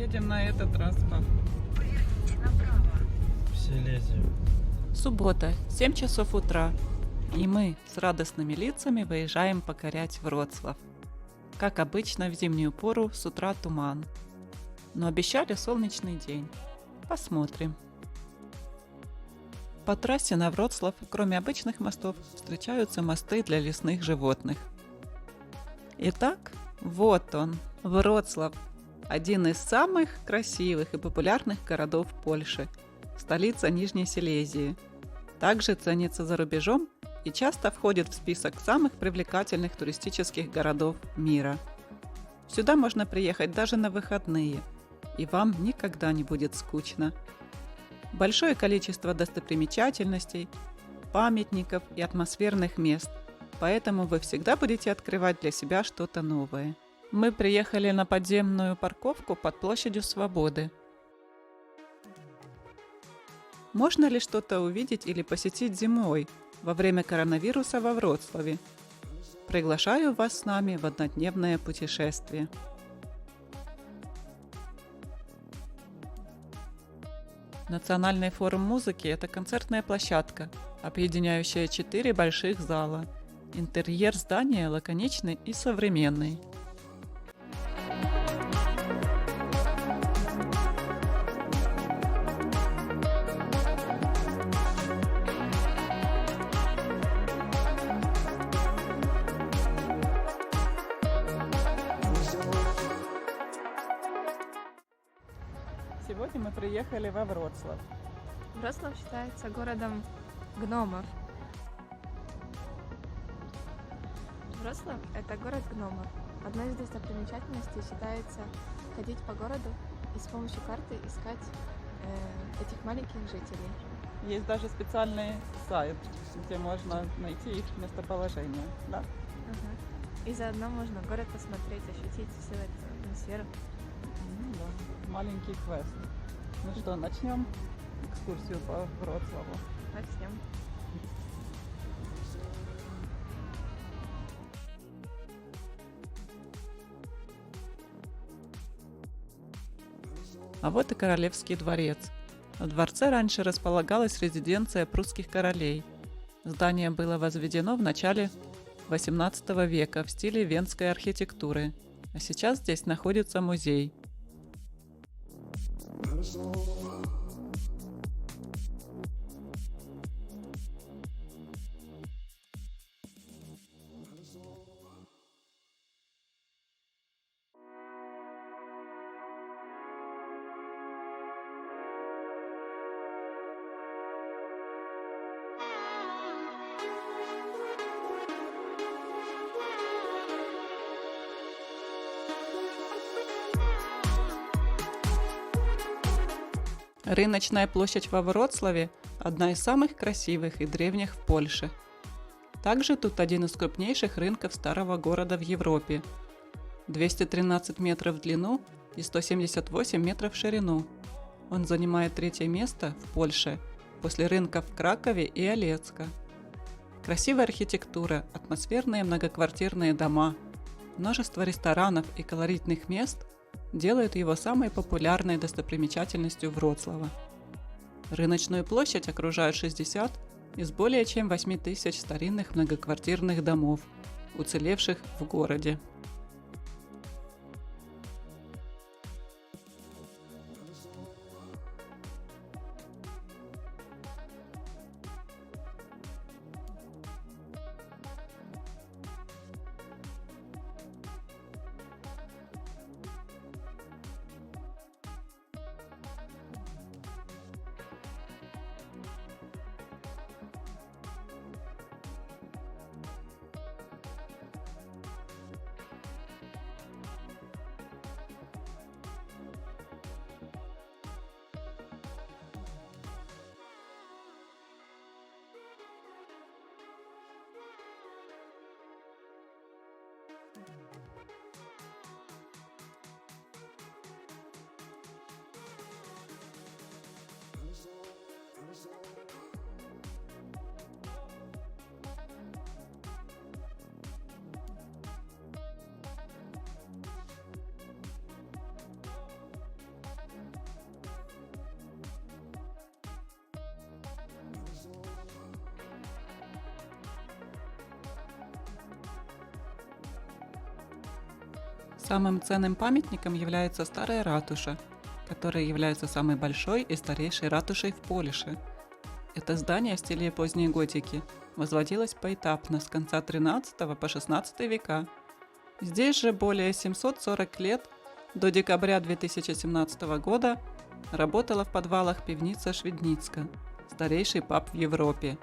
едем на этот раз, пап? В Силезию. Суббота, 7 часов утра. И мы с радостными лицами выезжаем покорять Вроцлав. Как обычно, в зимнюю пору с утра туман. Но обещали солнечный день. Посмотрим. По трассе на Вроцлав, кроме обычных мостов, встречаются мосты для лесных животных. Итак, вот он, Вроцлав. Один из самых красивых и популярных городов Польши. Столица Нижней Силезии. Также ценится за рубежом и часто входит в список самых привлекательных туристических городов мира. Сюда можно приехать даже на выходные, и вам никогда не будет скучно. Большое количество достопримечательностей, памятников и атмосферных мест, поэтому вы всегда будете открывать для себя что-то новое. Мы приехали на подземную парковку под площадью Свободы. Можно ли что-то увидеть или посетить зимой, во время коронавируса во Вроцлаве? Приглашаю вас с нами в однодневное путешествие. Национальный форум музыки – это концертная площадка, объединяющая 4 больших зала. Интерьер здания лаконичный и современный. Сегодня мы приехали во Вроцлав. Вроцлав считается городом гномов. Вроцлав – это город гномов. Одной из достопримечательностей считается ходить по городу и с помощью карты искать этих маленьких жителей. Есть даже специальный сайт, где можно найти их местоположение. Да? И заодно можно город посмотреть, ощутить всю эту атмосферу. Да. Маленький квест. Ну что, начнем экскурсию по Вроцлаву. Начнем. А вот и Королевский дворец. В дворце раньше располагалась резиденция прусских королей. Здание было возведено в начале XVIII века в стиле венской архитектуры, а сейчас здесь находится музей. Рыночная площадь во Вроцлаве – одна из самых красивых и древних в Польше. Также тут один из крупнейших рынков старого города в Европе. 213 метров в длину и 178 метров в ширину. Он занимает 3-е место в Польше после рынков в Кракове и Олецко. Красивая архитектура, атмосферные многоквартирные дома, множество ресторанов и колоритных мест делают его самой популярной достопримечательностью Вроцлава. Рыночную площадь окружают 60 из более чем 8000 старинных многоквартирных домов, уцелевших в городе. Самым ценным памятником является старая ратуша, которая является самой большой и старейшей ратушей в Польше. Это здание в стиле поздней готики возводилось поэтапно с конца 13 по 16 века. Здесь же более 740 лет до декабря 2017 года работала в подвалах пивница Шведницка, старейший паб в Европе.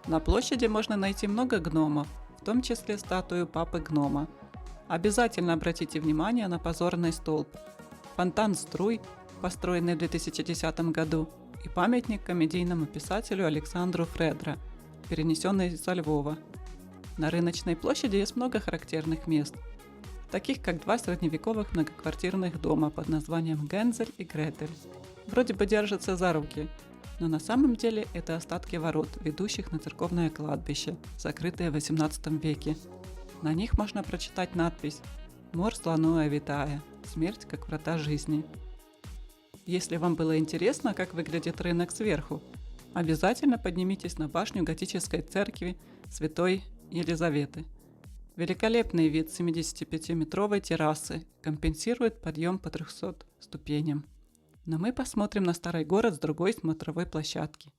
На площади можно найти много гномов, в том числе статую папы гнома. Обязательно обратите внимание на позорный столб, фонтан струй, построенный в 2010 году, и памятник комедийному писателю Александру Фредро, перенесенный со Львова. На рыночной площади есть много характерных мест, таких как два средневековых многоквартирных дома под названием Гензель и Гретель. Вроде бы держатся за руки, но на самом деле это остатки ворот, ведущих на церковное кладбище, закрытые в XVIII веке. На них можно прочитать надпись «Мор слонуя витая. Смерть как врата жизни». Если вам было интересно, как выглядит рынок сверху, обязательно поднимитесь на башню готической церкви Святой Елизаветы. Великолепный вид 75-метровой террасы компенсирует подъем по 300 ступеням. Но мы посмотрим на старый город с другой смотровой площадки.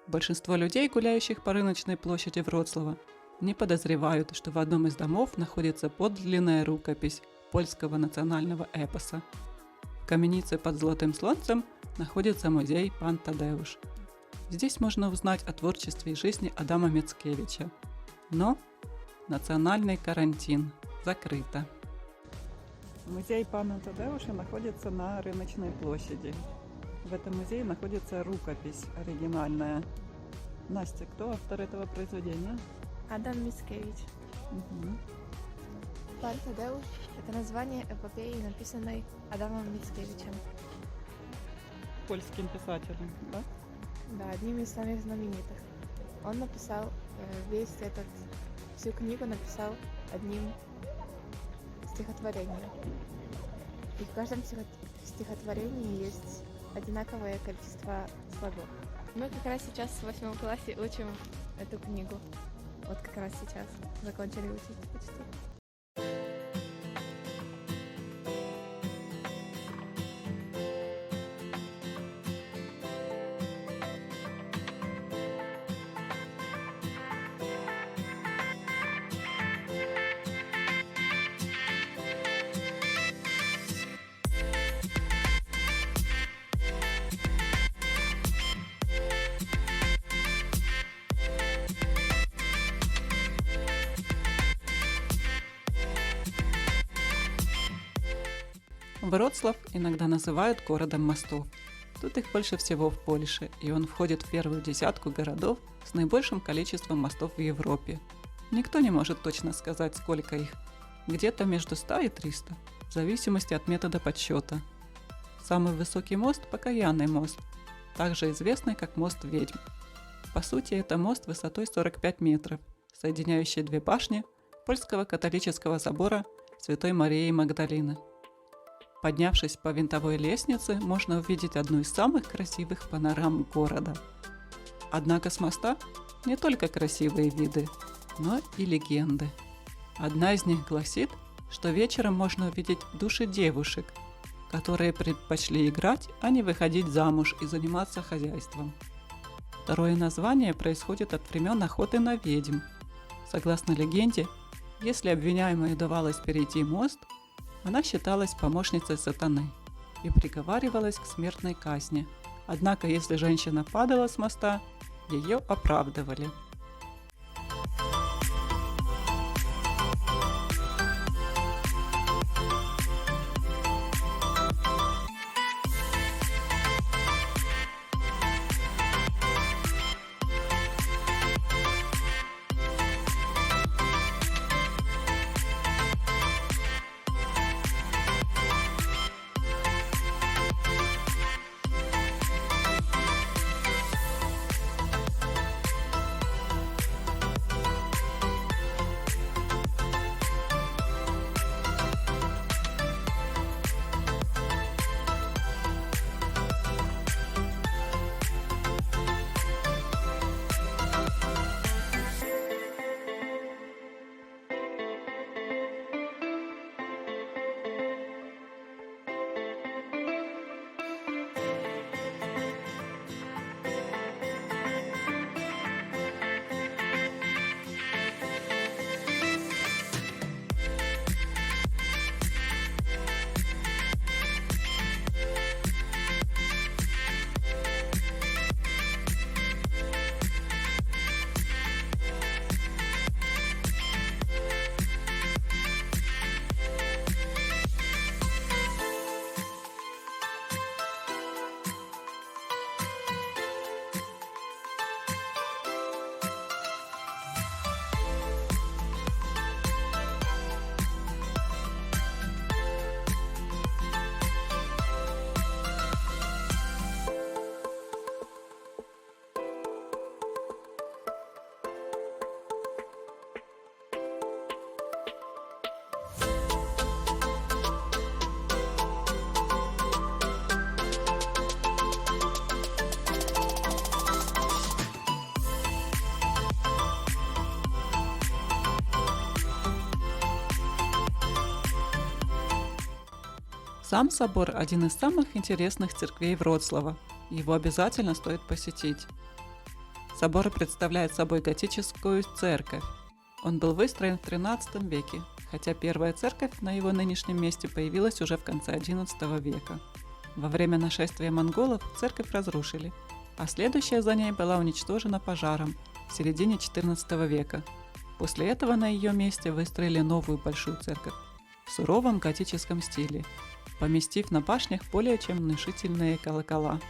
Большинство людей, гуляющих по рыночной площади Вроцлава, не подозревают, что в одном из домов находится подлинная рукопись польского национального эпоса. В каменице под Золотым Слонцем находится музей Пан Тадеуш. Здесь можно узнать о творчестве и жизни Адама Мицкевича. Но национальный карантин закрыто. Музей Пана Тадеуша находится на рыночной площади. В этом музее находится рукопись оригинальная. Настя, кто автор этого произведения? Адам Мицкевич. Пан Тадеуш – это название эпопеи, написанной Адамом Мицкевичем. Польским писателем, да? Да, одним из самых знаменитых. Он написал всю книгу написал одним стихотворением. И в каждом стихотворении есть одинаковое количество слогов. Мы как раз сейчас в 8 классе учим эту книгу. Вот как раз сейчас закончили учить почти. Вроцлав иногда называют городом мостов. Тут их больше всего в Польше, и он входит в первую десятку городов с наибольшим количеством мостов в Европе. Никто не может точно сказать, сколько их. Где-то между 100 и 300, в зависимости от метода подсчета. Самый высокий мост – Покаянный мост, также известный как мост ведьм. По сути, это мост высотой 45 метров, соединяющий две башни Польского католического собора Святой Марии Магдалины. Поднявшись по винтовой лестнице, можно увидеть одну из самых красивых панорам города. Однако с моста не только красивые виды, но и легенды. Одна из них гласит, что вечером можно увидеть души девушек, которые предпочли играть, а не выходить замуж и заниматься хозяйством. Второе название происходит от времен охоты на ведьм. Согласно легенде, если обвиняемой удавалось перейти мост, она считалась помощницей сатаны и приговаривалась к смертной казни. Однако, если женщина падала с моста, ее оправдывали. Сам собор – один из самых интересных церквей Вроцлава. Его обязательно стоит посетить. Собор представляет собой готическую церковь. Он был выстроен в XIII веке, хотя первая церковь на его нынешнем месте появилась уже в конце XI века. Во время нашествия монголов церковь разрушили, а следующая за ней была уничтожена пожаром в середине XIV века. После этого на ее месте выстроили новую большую церковь в суровом готическом стиле, поместив на башнях более чем внушительные колокола.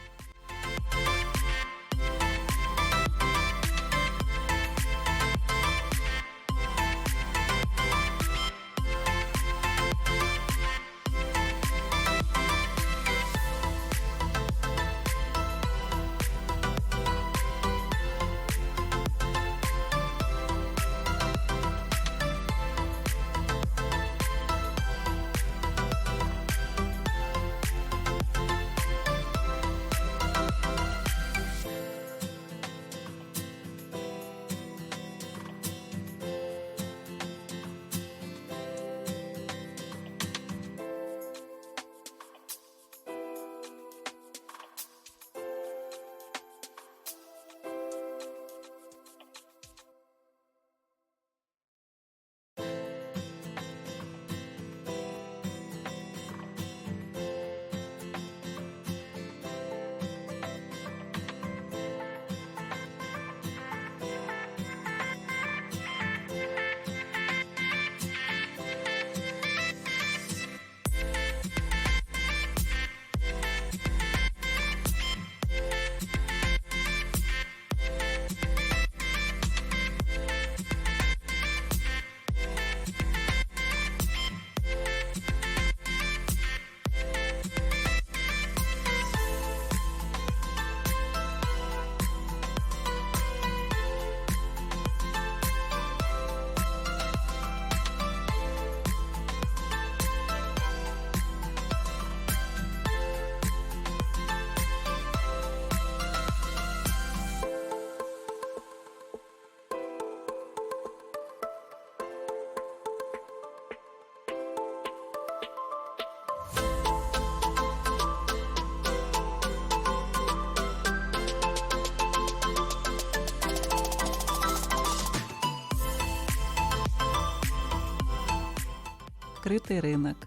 Крытый рынок.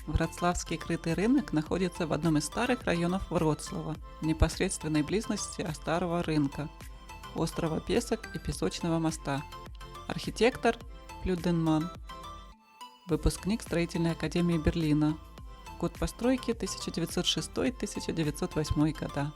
Вроцлавский крытый рынок находится в одном из старых районов Вроцлава, в непосредственной близости от старого рынка, острова Песок и Песочного моста. Архитектор Плюденман. Выпускник Строительной академии Берлина. Год постройки 1906-1908 года.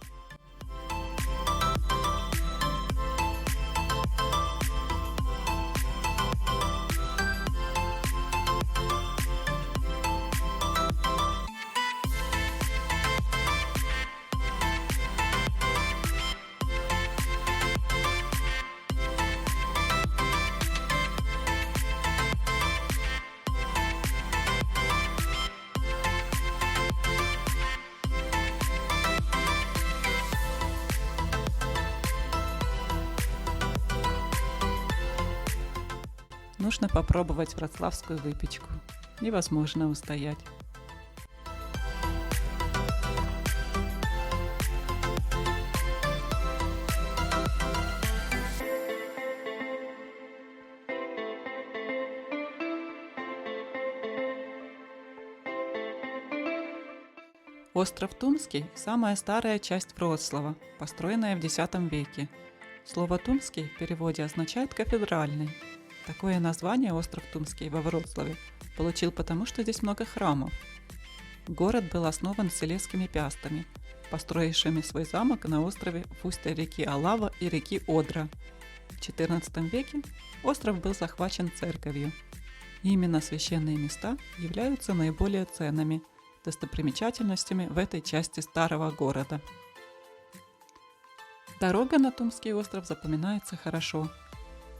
Нужно попробовать вроцлавскую выпечку. Невозможно устоять. Остров Тумский – самая старая часть Вроцлава, построенная в X веке. Слово «Тумский» в переводе означает «кафедральный». Такое название остров Тумский во Вроцлаве получил потому, что здесь много храмов. Город был основан селезскими пястами, построившими свой замок на острове в устье реки Алава и реки Одра. В XIV веке остров был захвачен церковью. И именно священные места являются наиболее ценными достопримечательностями в этой части старого города. Дорога на Тумский остров запоминается хорошо.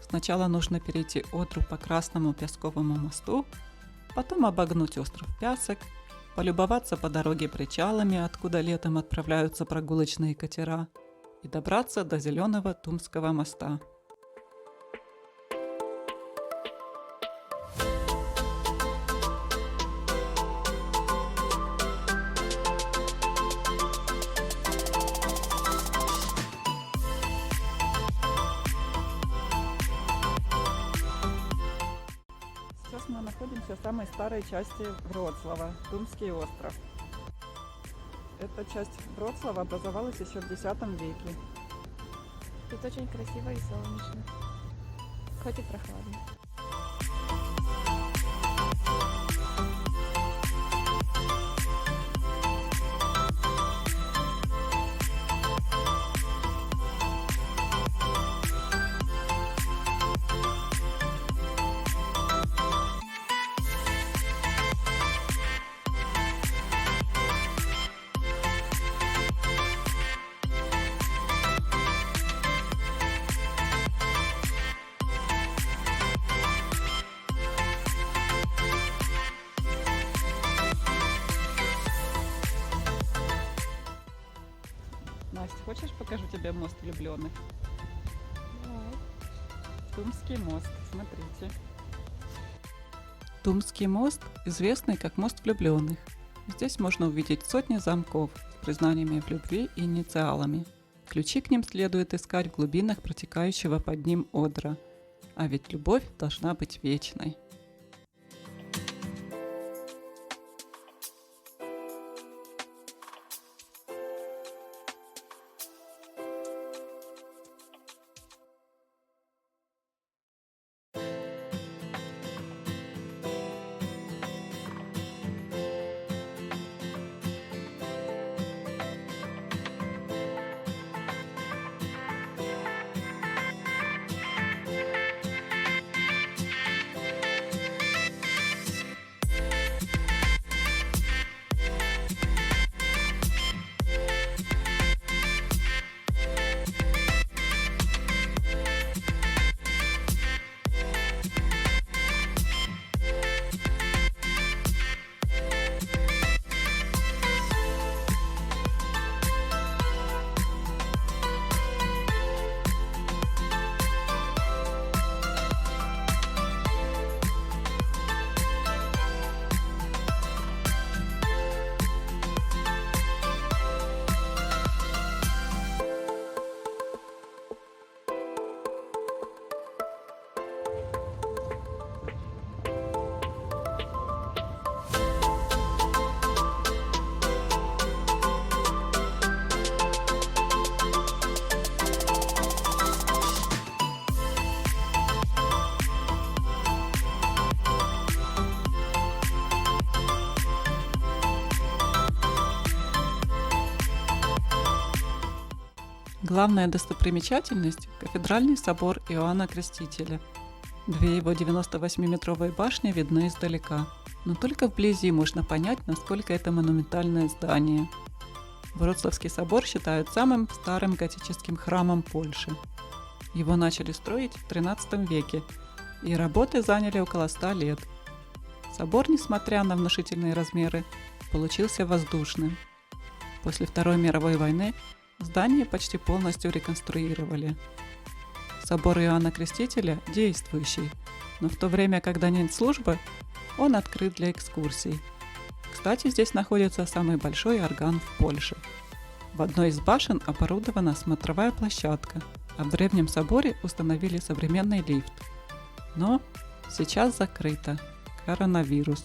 Сначала нужно перейти Одру по Красному Песковому мосту, потом обогнуть остров Пясок, полюбоваться по дороге причалами, откуда летом отправляются прогулочные катера, и добраться до Зеленого Тумского моста. находимся в самой старой части Вроцлава, Тумский остров. Эта часть Вроцлава образовалась еще в X веке. Тут очень красиво и солнечно, хоть и прохладно. Настя, хочешь, покажу тебе мост влюбленных? Давай. Тумский мост, смотрите. Тумский мост известный как мост влюбленных. Здесь можно увидеть сотни замков с признаниями в любви и инициалами. Ключи к ним следует искать в глубинах протекающего под ним Одра. А ведь любовь должна быть вечной. Главная достопримечательность – кафедральный собор Иоанна Крестителя. Две его 98-метровые башни видны издалека, но только вблизи можно понять, насколько это монументальное здание. Вроцлавский собор считают самым старым готическим храмом Польши. Его начали строить в XIII веке, и работы заняли около 100 лет. Собор, несмотря на внушительные размеры, получился воздушным. После Второй мировой войны здание почти полностью реконструировали. Собор Иоанна Крестителя действующий, но в то время, когда нет службы, он открыт для экскурсий. Кстати, здесь находится самый большой орган в Польше. В одной из башен оборудована смотровая площадка, а в древнем соборе установили современный лифт. Но сейчас закрыто. Коронавирус.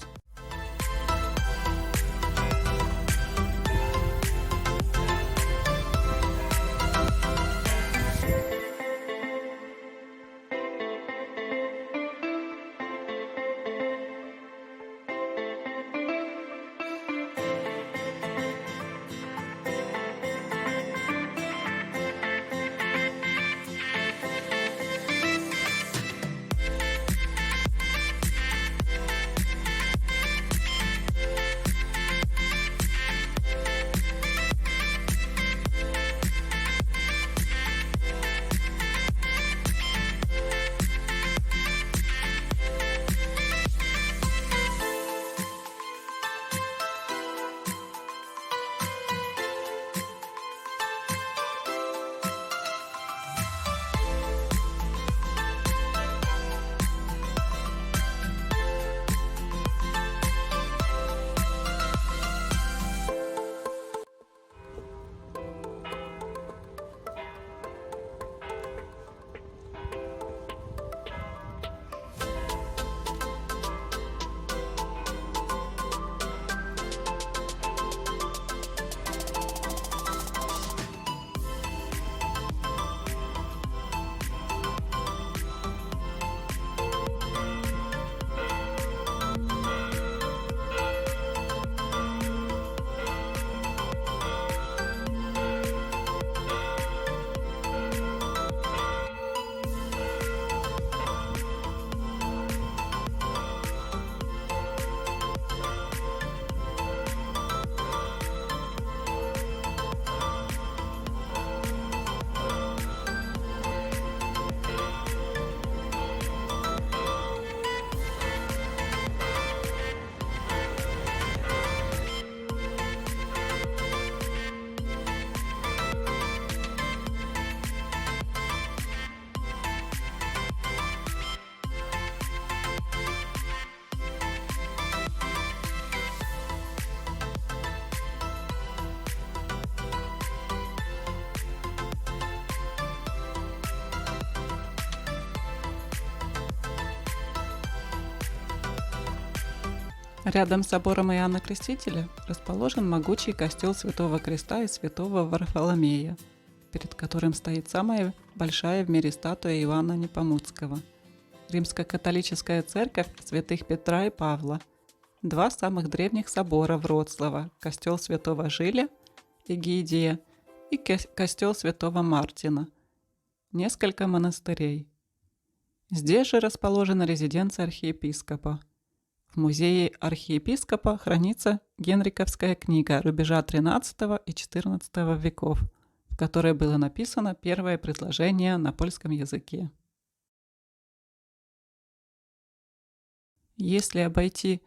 Рядом с собором Иоанна Крестителя расположен могучий костел Святого Креста и Святого Варфоломея, перед которым стоит самая большая в мире статуя Иоанна Непомуцкого. Римско-католическая церковь святых Петра и Павла, два самых древних собора Вроцлава – костел Святого Жиля, Эгидия и костел Святого Мартина, несколько монастырей. Здесь же расположена резиденция архиепископа. В музее архиепископа хранится Генриковская книга рубежа XIII и XIV веков, в которой было написано первое предложение на польском языке. Если обойти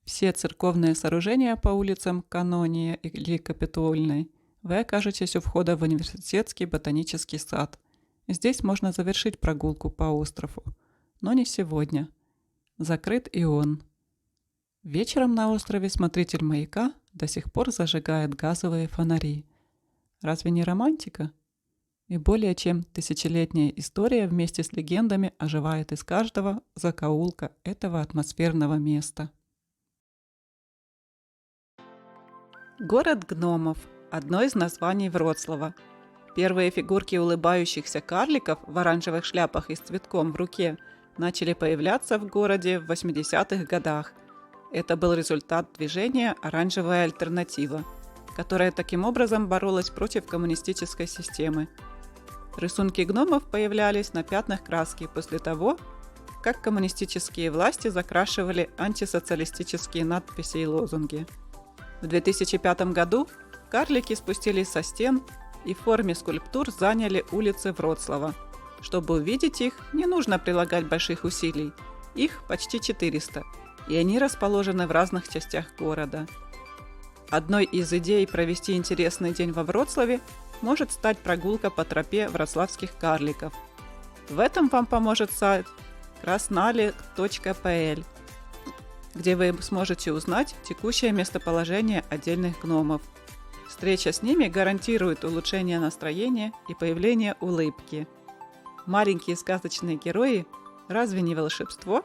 все церковные сооружения по улицам Канония или Капитольной, вы окажетесь у входа в университетский ботанический сад. Здесь можно завершить прогулку по острову, но не сегодня. Закрыт и он. Вечером на острове смотритель маяка до сих пор зажигает газовые фонари. Разве не романтика? И более чем тысячелетняя история вместе с легендами оживает из каждого закоулка этого атмосферного места. Город гномов – одно из названий Вроцлава. Первые фигурки улыбающихся карликов в оранжевых шляпах и с цветком в руке начали появляться в городе в 80-х годах. Это был результат движения «Оранжевая альтернатива», которая таким образом боролась против коммунистической системы. Рисунки гномов появлялись на пятнах краски после того, как коммунистические власти закрашивали антисоциалистические надписи и лозунги. В 2005 году карлики спустились со стен и в форме скульптур заняли улицы Вроцлава. Чтобы увидеть их, не нужно прилагать больших усилий. Их почти 400, и они расположены в разных частях города. Одной из идей провести интересный день во Вроцлаве может стать прогулка по тропе вроцлавских карликов. В этом вам поможет сайт krasnalik.pl, где вы сможете узнать текущее местоположение отдельных гномов. Встреча с ними гарантирует улучшение настроения и появление улыбки. Маленькие сказочные герои – разве не волшебство?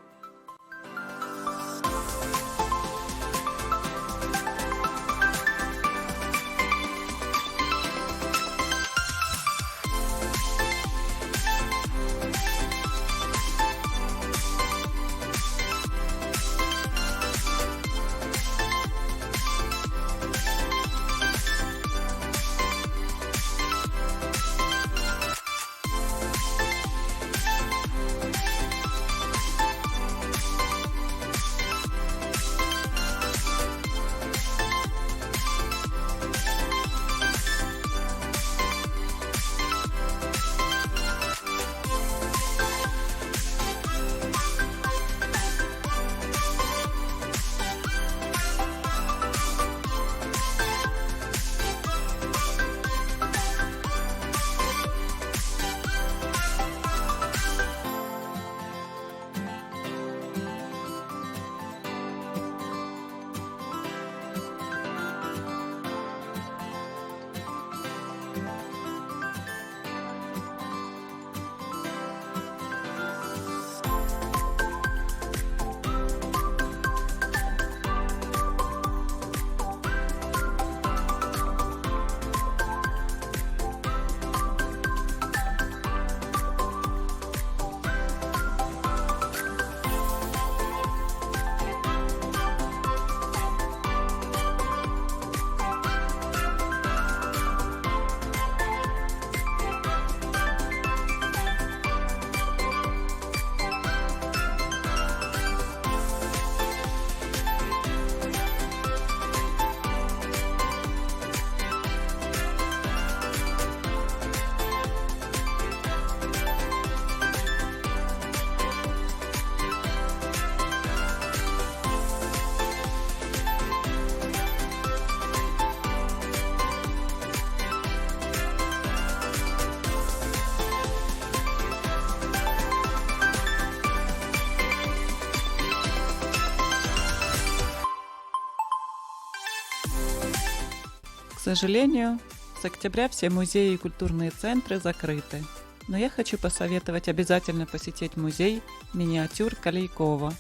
К сожалению, с октября все музеи и культурные центры закрыты. Но я хочу посоветовать обязательно посетить музей миниатюр Калейкова.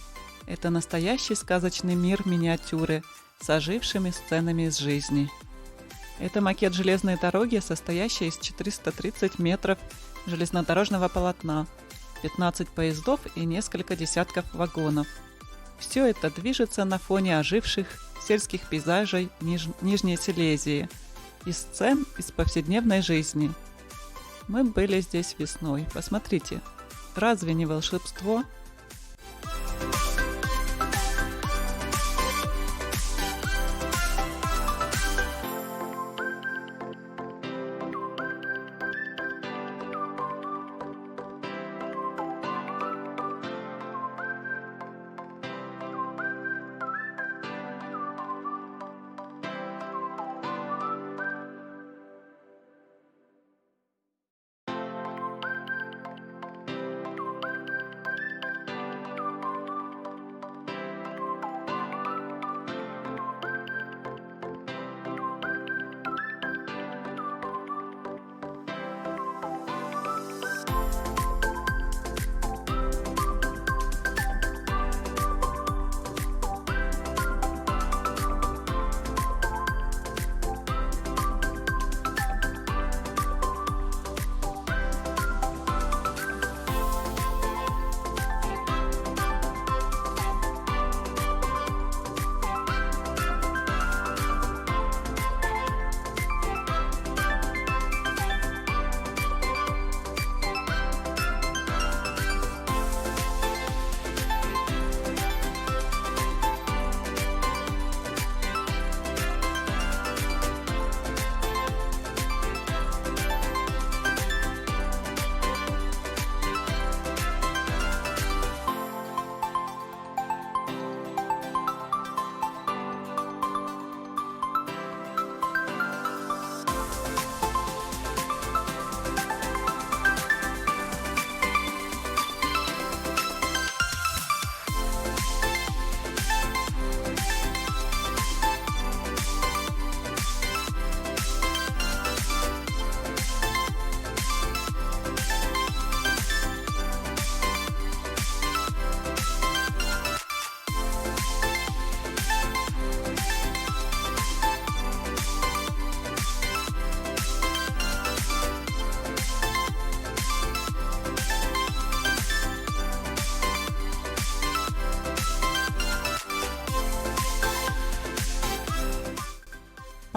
Это настоящий сказочный мир миниатюры с ожившими сценами из жизни. Это макет железной дороги, состоящий из 430 метров железнодорожного полотна, 15 поездов и несколько десятков вагонов. Все это движется на фоне оживших сельских пейзажей Нижней Силезии и сцен из повседневной жизни. Мы были здесь весной. Посмотрите, разве не волшебство?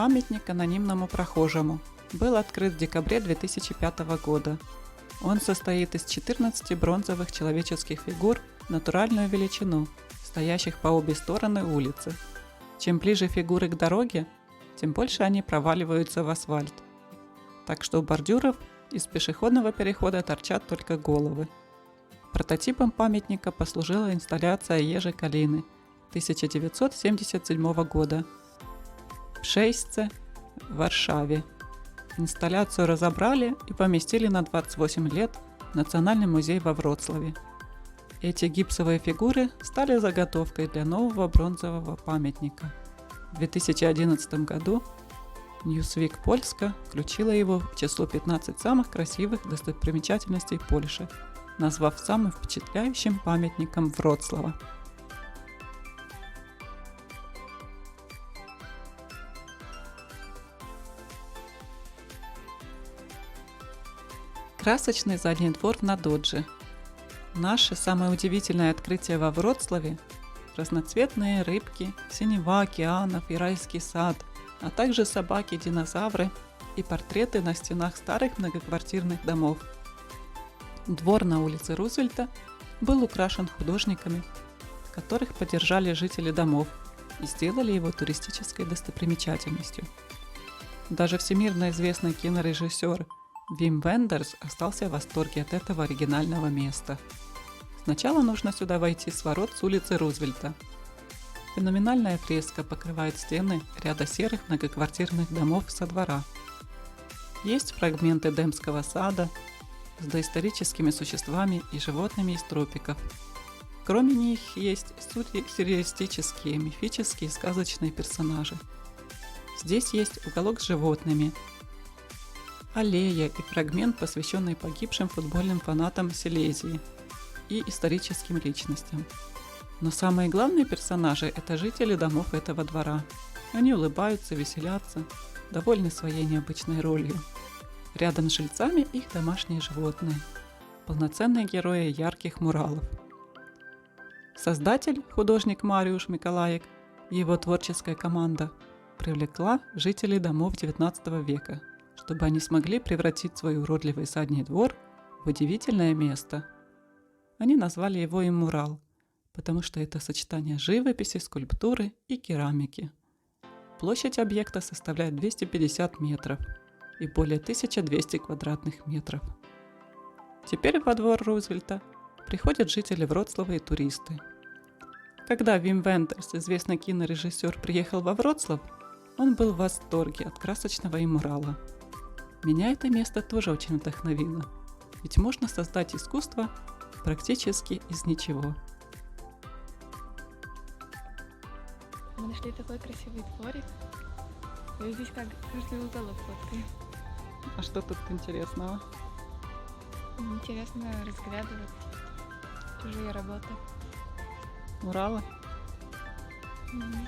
Памятник анонимному прохожему был открыт в декабре 2005 года. Он состоит из 14 бронзовых человеческих фигур в натуральную величину, стоящих по обе стороны улицы. Чем ближе фигуры к дороге, тем больше они проваливаются в асфальт. Так что у бордюров из пешеходного перехода торчат только головы. Прототипом памятника послужила инсталляция Ежи Калины 1977 года в Шейсце, в Варшаве. Инсталляцию разобрали и поместили на 28 лет в Национальный музей во Вроцлаве. Эти гипсовые фигуры стали заготовкой для нового бронзового памятника. В 2011 году Newsweek Польска включила его в число 15 самых красивых достопримечательностей Польши, назвав самым впечатляющим памятником Вроцлава. Красочный задний двор в Надодже. Наше самое удивительное открытие во Вроцлаве – разноцветные рыбки, синева океанов и райский сад, а также собаки-динозавры и портреты на стенах старых многоквартирных домов. Двор на улице Рузвельта был украшен художниками, которых поддержали жители домов и сделали его туристической достопримечательностью. Даже всемирно известный кинорежиссер Вим Вендерс остался в восторге от этого оригинального места. Сначала нужно сюда войти с ворот с улицы Рузвельта. Феноменальная фреска покрывает стены ряда серых многоквартирных домов со двора. Есть фрагменты Демского сада с доисторическими существами и животными из тропиков. Кроме них есть сюрреалистические, мифические и сказочные персонажи. Здесь есть уголок с животными, аллея и фрагмент, посвященный погибшим футбольным фанатам Силезии и историческим личностям. Но самые главные персонажи – это жители домов этого двора. Они улыбаются, веселятся, довольны своей необычной ролью. Рядом с жильцами их домашние животные. Полноценные герои ярких муралов. Создатель, художник Мариуш Миколаек и его творческая команда привлекла жителей домов XIX века, чтобы они смогли превратить свой уродливый задний двор в удивительное место. Они назвали его Иммурал, потому что это сочетание живописи, скульптуры и керамики. Площадь объекта составляет 250 метров и более 1200 квадратных метров. Теперь во двор Рузвельта приходят жители Вроцлава и туристы. Когда Вим Вендерс, известный кинорежиссер, приехал во Вроцлав, он был в восторге от красочного Иммурала. Меня это место тоже очень вдохновило, ведь можно создать искусство практически из ничего. Мы нашли такой красивый дворик. И здесь как каждый уголок фоткаем. А что тут интересного? Интересно разглядывать чужие работы. Муралы? Мгм.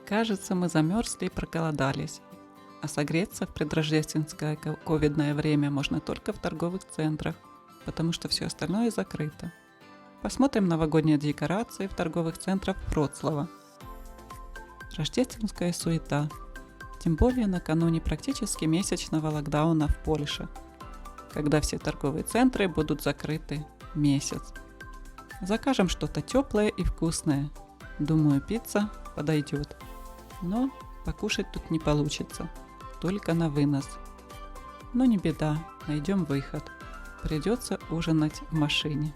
Кажется, мы замерзли и проголодались. А согреться в предрождественское ковидное время можно только в торговых центрах, потому что все остальное закрыто. Посмотрим новогодние декорации в торговых центрах Вроцлава. Рождественская суета. Тем более накануне практически месячного локдауна в Польше, когда все торговые центры будут закрыты месяц. Закажем что-то теплое и вкусное. Думаю, пицца подойдет. Но покушать тут не получится, только на вынос. Но не беда, найдем выход. Придется ужинать в машине.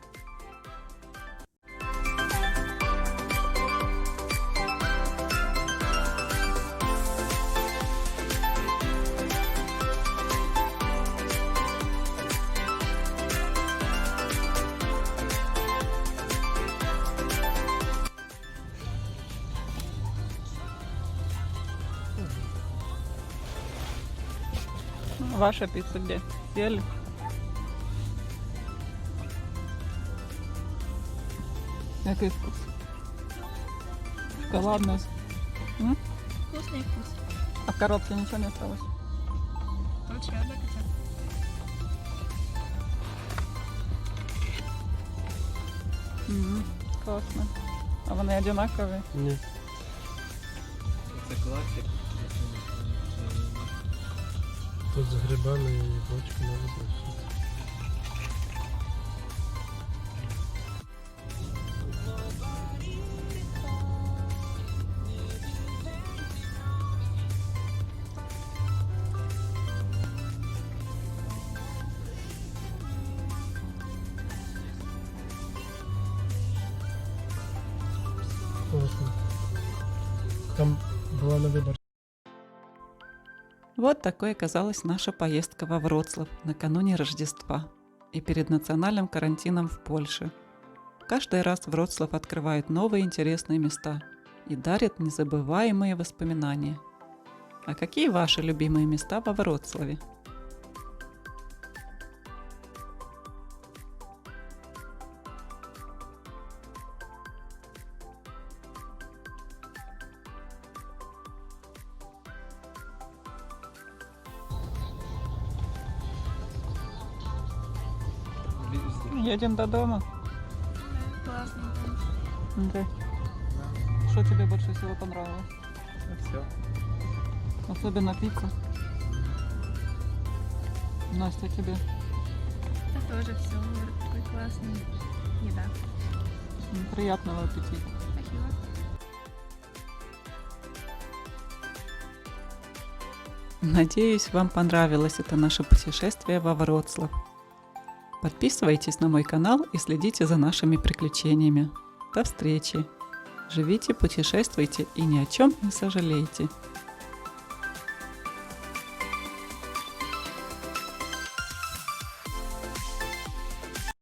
Ваша пицца где? Съели? Какой вкус? Шоколадный. Вкусный вкус. А в коробке ничего не осталось? Лучше рада хотя Классно. А вони одинакові? Ні. Це класик. Тут з грибами і бочки можна залишити. Класно. Там була на вибор. Вот такой оказалась наша поездка во Вроцлав накануне Рождества и перед национальным карантином в Польше. Каждый раз Вроцлав открывает новые интересные места и дарит незабываемые воспоминания. А какие ваши любимые места во Вроцлаве? Едем до дома. Классно. Да. Что тебе больше всего понравилось? Все. Особенно пицца. Настя, тебе? Это тоже все. Такой классный. Еда. Приятного аппетита. Спасибо. Надеюсь, вам понравилось это наше путешествие во Вроцлав. Подписывайтесь на мой канал и следите за нашими приключениями. До встречи! Живите, путешествуйте и ни о чем не сожалейте.